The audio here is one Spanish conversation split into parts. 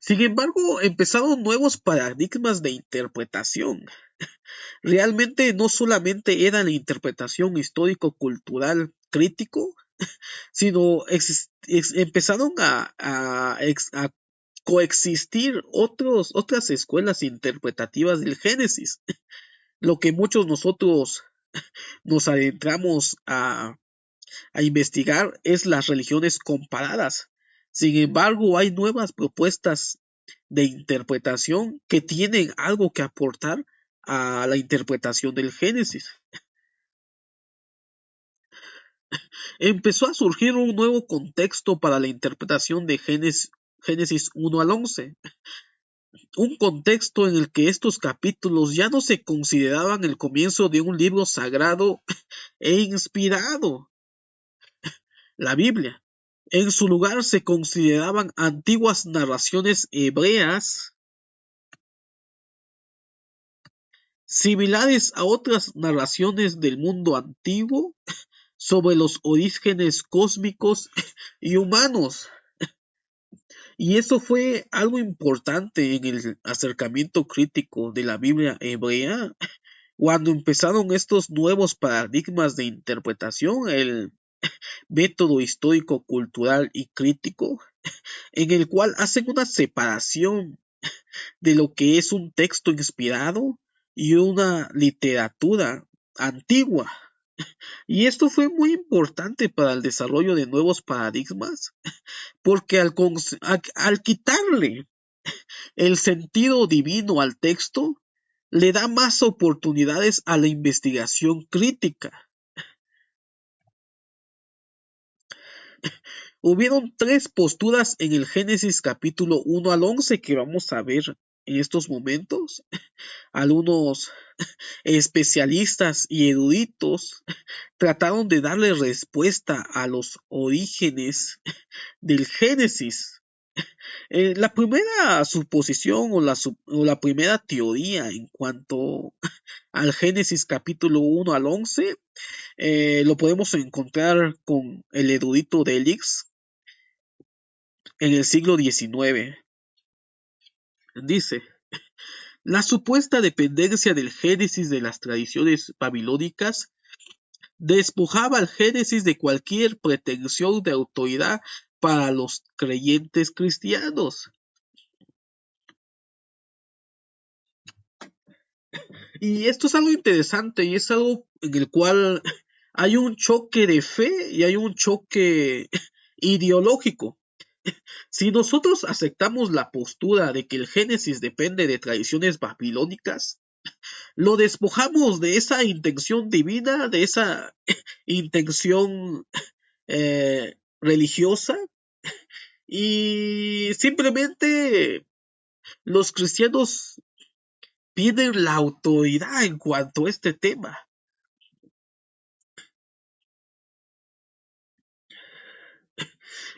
Sin embargo, empezaron nuevos paradigmas de interpretación. Realmente no solamente era la interpretación histórico-cultural crítico, sino empezaron a coexistir otras escuelas interpretativas del Génesis, lo que muchos nosotros nos adentramos a investigar es las religiones comparadas. Sin embargo, hay nuevas propuestas de interpretación que tienen algo que aportar a la interpretación del Génesis. Empezó a surgir un nuevo contexto para la interpretación de Génesis 1 al 11, un contexto en el que estos capítulos ya no se consideraban el comienzo de un libro sagrado e inspirado, la Biblia. En su lugar se consideraban antiguas narraciones hebreas similares a otras narraciones del mundo antiguo sobre los orígenes cósmicos y humanos. Y eso fue algo importante en el acercamiento crítico de la Biblia hebrea, cuando empezaron estos nuevos paradigmas de interpretación, el método histórico, cultural y crítico, en el cual hacen una separación de lo que es un texto inspirado y una literatura antigua. Y esto fue muy importante para el desarrollo de nuevos paradigmas, porque al quitarle el sentido divino al texto, le da más oportunidades a la investigación crítica. Hubieron tres posturas en el Génesis capítulo 1 al 11 que vamos a ver en estos momentos. Algunos especialistas y eruditos trataron de darle respuesta a los orígenes del Génesis. La primera suposición o la primera teoría en cuanto al Génesis capítulo 1 al 11 lo podemos encontrar con el erudito Delix en el siglo XIX. Dice: la supuesta dependencia del Génesis de las tradiciones babilónicas despojaba al Génesis de cualquier pretensión de autoridad para los creyentes cristianos. Y esto es algo interesante y es algo en el cual hay un choque de fe y hay un choque ideológico. Si nosotros aceptamos la postura de que el Génesis depende de tradiciones babilónicas, lo despojamos de esa intención divina, de esa intención religiosa, y simplemente los cristianos piden la autoridad en cuanto a este tema.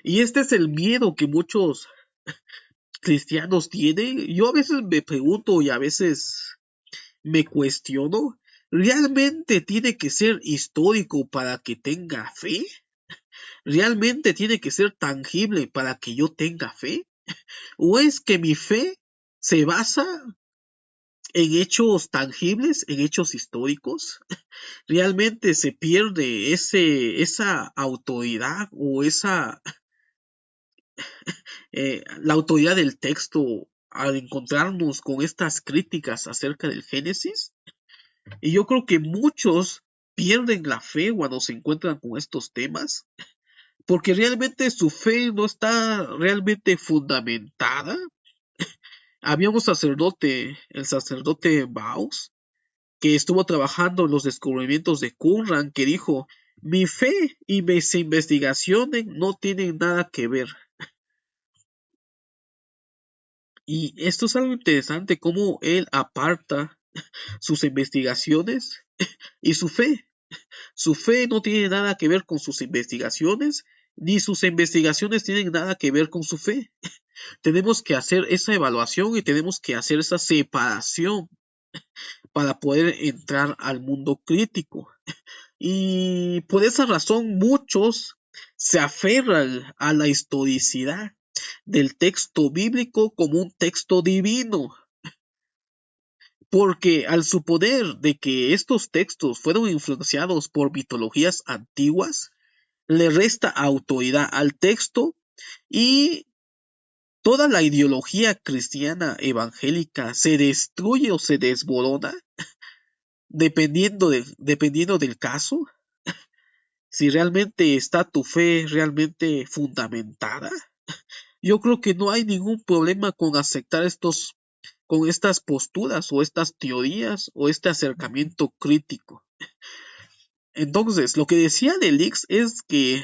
Y este es el miedo que muchos cristianos tienen. Yo a veces me pregunto y a veces me cuestiono, ¿realmente tiene que ser histórico para que tenga fe? ¿Realmente tiene que ser tangible para que yo tenga fe? ¿O es que mi fe se basa en hechos tangibles, en hechos históricos? ¿Realmente se pierde esa autoridad o la autoridad del texto al encontrarnos con estas críticas acerca del Génesis? Y yo creo que muchos pierden la fe cuando se encuentran con estos temas, porque realmente su fe no está realmente fundamentada. Había un sacerdote, el sacerdote Baus, que estuvo trabajando en los descubrimientos de Qumran, que dijo: mi fe y mis investigaciones no tienen nada que ver. Y esto es algo interesante, cómo él aparta sus investigaciones y su fe. Su fe no tiene nada que ver con sus investigaciones, ni sus investigaciones tienen nada que ver con su fe. Tenemos que hacer esa evaluación y tenemos que hacer esa separación para poder entrar al mundo crítico. Y por esa razón muchos se aferran a la historicidad del texto bíblico como un texto divino, porque al suponer de que estos textos fueron influenciados por mitologías antiguas, le resta autoridad al texto y toda la ideología cristiana evangélica se destruye o se desborona dependiendo del caso, si realmente está tu fe realmente fundamentada. Yo creo que no hay ningún problema con aceptar con estas posturas o estas teorías o este acercamiento crítico. Entonces, lo que decía Delix es que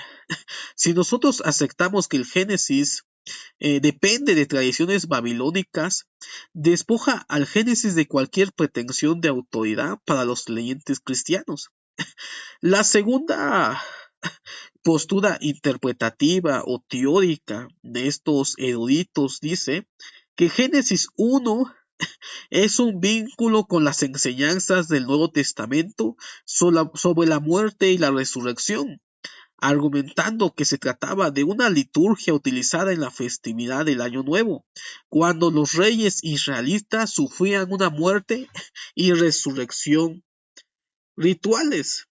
si nosotros aceptamos que el Génesis depende de tradiciones babilónicas, despoja al Génesis de cualquier pretensión de autoridad para los creyentes cristianos. La segunda postura interpretativa o teórica de estos eruditos dice que Génesis 1 es un vínculo con las enseñanzas del Nuevo Testamento sobre la muerte y la resurrección, argumentando que se trataba de una liturgia utilizada en la festividad del Año Nuevo, cuando los reyes israelitas sufrían una muerte y resurrección rituales.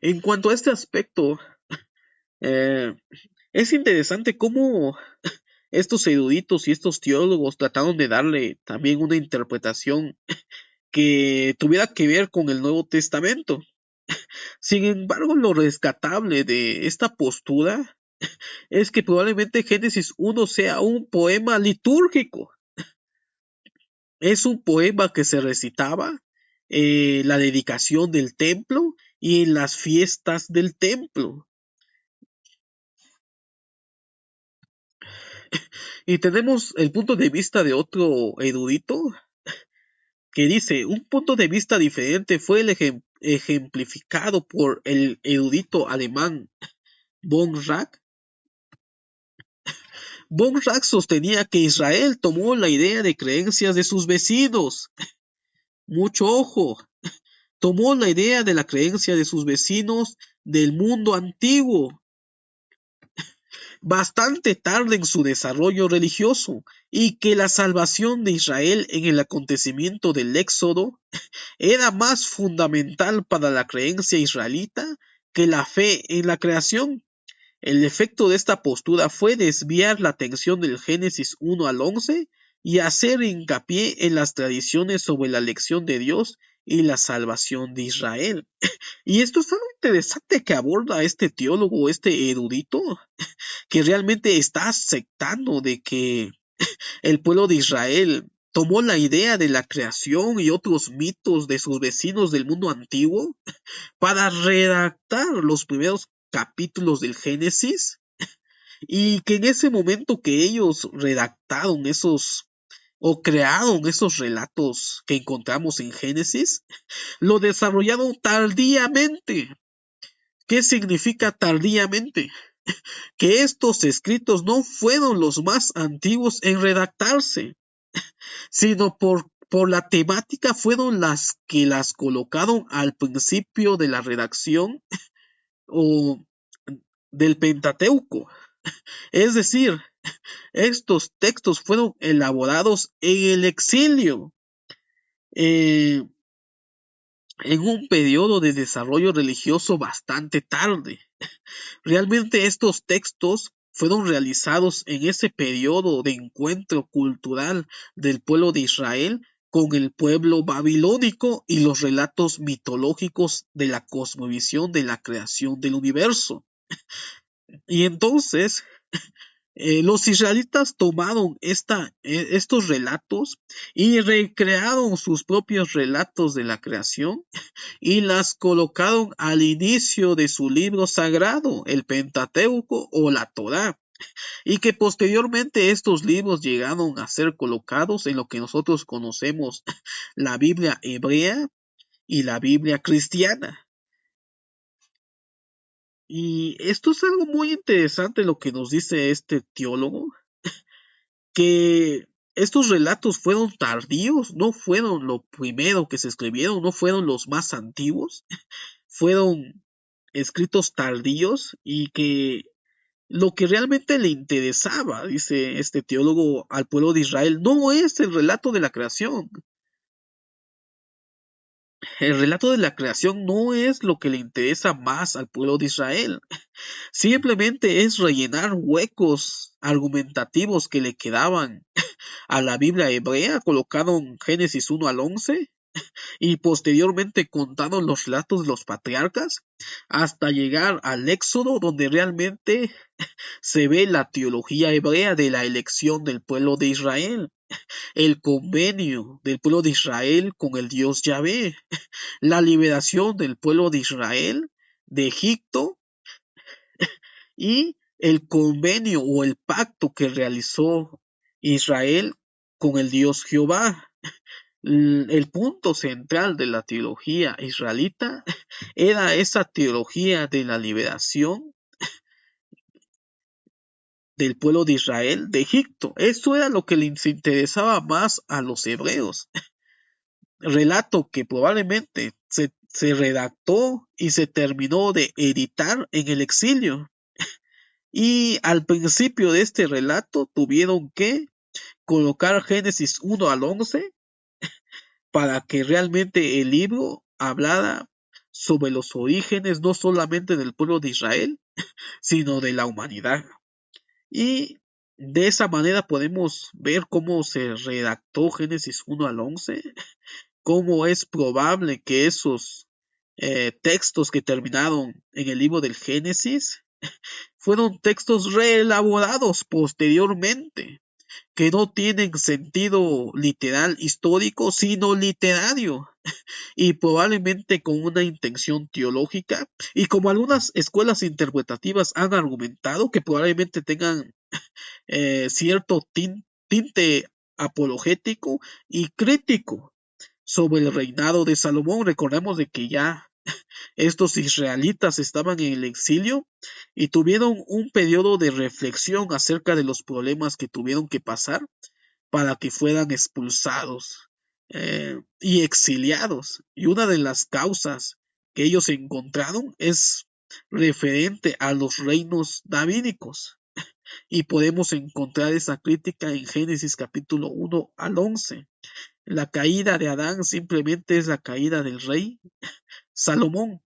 En cuanto a este aspecto, eh, es interesante cómo estos eruditos y estos teólogos trataron de darle también una interpretación que tuviera que ver con el Nuevo Testamento. Sin embargo, lo rescatable de esta postura es que probablemente Génesis 1 sea un poema litúrgico. Es un poema que se recitaba la dedicación del templo y en las fiestas del templo. Y tenemos el punto de vista de otro erudito que dice, un punto de vista diferente fue el ejemplificado por el erudito alemán von Rack. Von Rack sostenía que Israel tomó la idea de creencias de sus vecinos. Mucho ojo, tomó la idea de la creencia de sus vecinos del mundo antiguo, bastante tarde en su desarrollo religioso, y que la salvación de Israel en el acontecimiento del Éxodo era más fundamental para la creencia israelita que la fe en la creación. El efecto de esta postura fue desviar la atención del Génesis 1 al 11 y hacer hincapié en las tradiciones sobre la elección de Dios y la salvación de Israel. Y esto es algo interesante que aborda este teólogo, este erudito, que realmente está aceptando de que el pueblo de Israel tomó la idea de la creación y otros mitos de sus vecinos del mundo antiguo para redactar los primeros capítulos del Génesis, y que en ese momento que ellos redactaron esos o crearon esos relatos que encontramos en Génesis, lo desarrollaron tardíamente. ¿Qué significa tardíamente? Que estos escritos no fueron los más antiguos en redactarse, sino por la temática fueron las que las colocaron al principio de la redacción o del Pentateuco. Es decir, estos textos fueron elaborados en el exilio, eh, en un periodo de desarrollo religioso bastante tarde. Realmente estos textos fueron realizados en ese periodo de encuentro cultural del pueblo de Israel con el pueblo babilónico y los relatos mitológicos de la cosmovisión de la creación del universo. Y entonces los israelitas tomaron estos relatos y recrearon sus propios relatos de la creación y las colocaron al inicio de su libro sagrado, el Pentateuco o la Torá, y que posteriormente estos libros llegaron a ser colocados en lo que nosotros conocemos la Biblia hebrea y la Biblia cristiana. Y esto es algo muy interesante lo que nos dice este teólogo, que estos relatos fueron tardíos, no fueron lo primero que se escribieron, no fueron los más antiguos, fueron escritos tardíos y que lo que realmente le interesaba, dice este teólogo, al pueblo de Israel, no es el relato de la creación. El relato de la creación no es lo que le interesa más al pueblo de Israel. Simplemente es rellenar huecos argumentativos que le quedaban a la Biblia hebrea. Colocaron Génesis 1 al 11 y posteriormente contaron los relatos de los patriarcas hasta llegar al Éxodo, donde realmente se ve la teología hebrea de la elección del pueblo de Israel, el convenio del pueblo de Israel con el Dios Yahvé, la liberación del pueblo de Israel de Egipto y el convenio o el pacto que realizó Israel con el Dios Jehová. El punto central de la teología israelita era esa teología de la liberación del pueblo de Israel de Egipto. Eso era lo que les interesaba más a los hebreos. Relato que probablemente se redactó y se terminó de editar en el exilio. Y al principio de este relato tuvieron que colocar Génesis 1 al 11 para que realmente el libro hablara sobre los orígenes no solamente del pueblo de Israel, sino de la humanidad. Y de esa manera podemos ver cómo se redactó Génesis 1 al 11, cómo es probable que esos textos que terminaron en el libro del Génesis fueron textos reelaborados posteriormente, que no tienen sentido literal histórico, sino literario, y probablemente con una intención teológica, y como algunas escuelas interpretativas han argumentado, que probablemente tengan cierto tinte apologético y crítico sobre el reinado de Salomón. Recordemos de que ya estos israelitas estaban en el exilio y tuvieron un periodo de reflexión acerca de los problemas que tuvieron que pasar para que fueran expulsados y exiliados. Y una de las causas que ellos encontraron es referente a los reinos davídicos. Y podemos encontrar esa crítica en Génesis capítulo 1 al 11. La caída de Adán simplemente es la caída del rey Salomón.